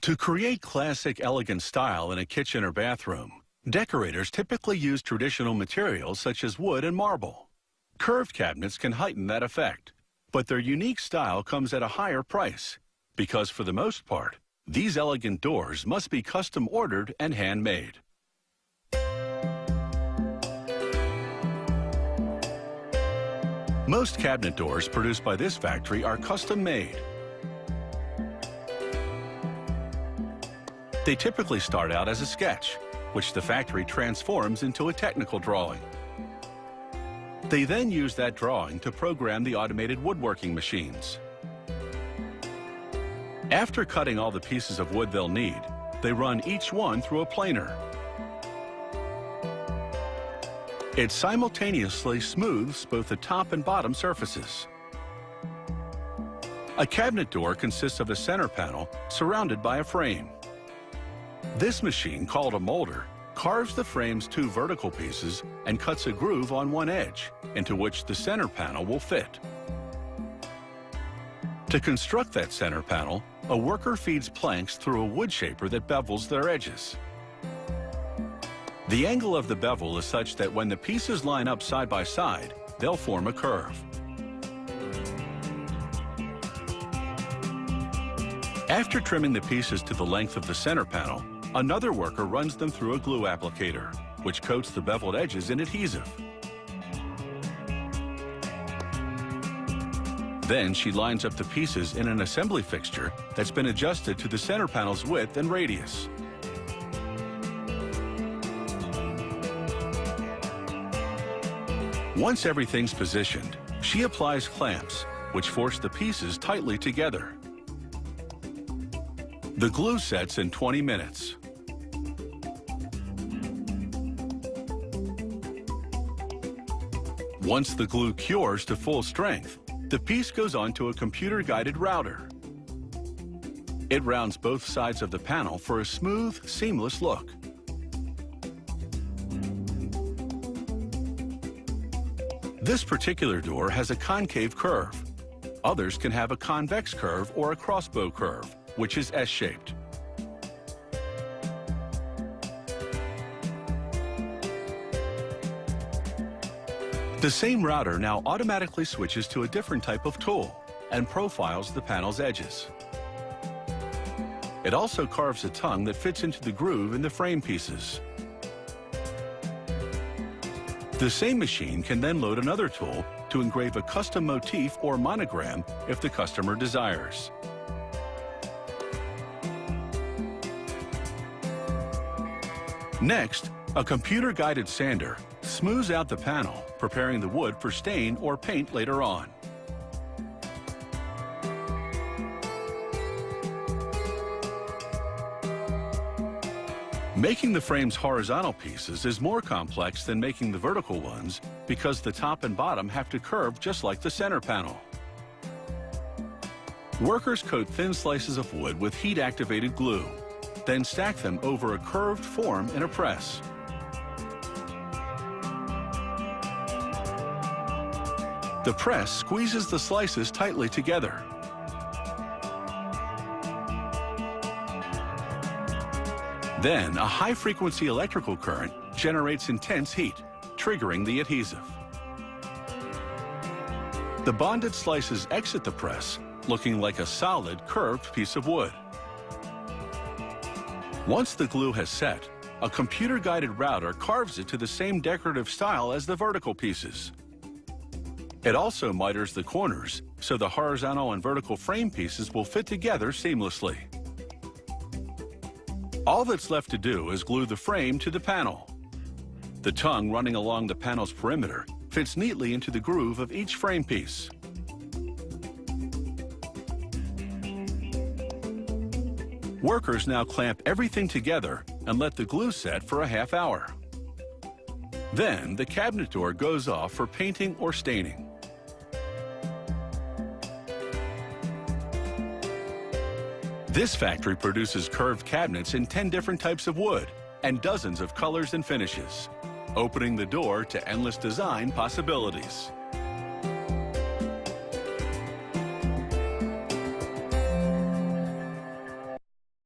To create classic, elegant style in a kitchen or bathroom, decorators typically use traditional materials such as wood and marble. Curved cabinets can heighten that effect, but their unique style comes at a higher price because, for the most part, these elegant doors must be custom ordered and handmade. Most cabinet doors produced by this factory are custom made. They typically start out as a sketch, which the factory transforms into a technical drawing. They then use that drawing to program the automated woodworking machines. After cutting all the pieces of wood they'll need, they run each one through a planer. It simultaneously smooths both the top and bottom surfaces. A cabinet door consists of a center panel surrounded by a frame. This machine, called a molder, carves the frame's two vertical pieces and cuts a groove on one edge, into which the center panel will fit. To construct that center panel, a worker feeds planks through a wood shaper that bevels their edges. The angle of the bevel is such that when the pieces line up side by side, they'll form a curve. After trimming the pieces to the length of the center panel, another worker runs them through a glue applicator, which coats the beveled edges in adhesive. Then she lines up the pieces in an assembly fixture that's been adjusted to the center panel's width and radius. Once everything's positioned, she applies clamps, which force the pieces tightly together. The glue sets in 20 minutes. Once the glue cures to full strength, the piece goes onto a computer-guided router. It rounds both sides of the panel for a smooth, seamless look. This particular door has a concave curve. Others can have a convex curve or a crossbow curve, which is S-shaped. The same router now automatically switches to a different type of tool and profiles the panel's edges. It also carves a tongue that fits into the groove in the frame pieces. The same machine can then load another tool to engrave a custom motif or monogram if the customer desires. Next, a computer-guided sander smooths out the panel, preparing the wood for stain or paint later on. Making the frame's horizontal pieces is more complex than making the vertical ones because the top and bottom have to curve just like the center panel. Workers coat thin slices of wood with heat-activated glue, then stack them over a curved form in a press. The press squeezes the slices tightly together. Then, a high-frequency electrical current generates intense heat, triggering the adhesive. The bonded slices exit the press, looking like a solid, curved piece of wood. Once the glue has set, a computer-guided router carves it to the same decorative style as the vertical pieces. It also miters the corners, so the horizontal and vertical frame pieces will fit together seamlessly. All that's left to do is glue the frame to the panel. The tongue running along the panel's perimeter fits neatly into the groove of each frame piece. Workers now clamp everything together and let the glue set for a half hour. Then the cabinet door goes off for painting or staining. This factory produces curved cabinets in 10 different types of wood and dozens of colors and finishes, opening the door to endless design possibilities.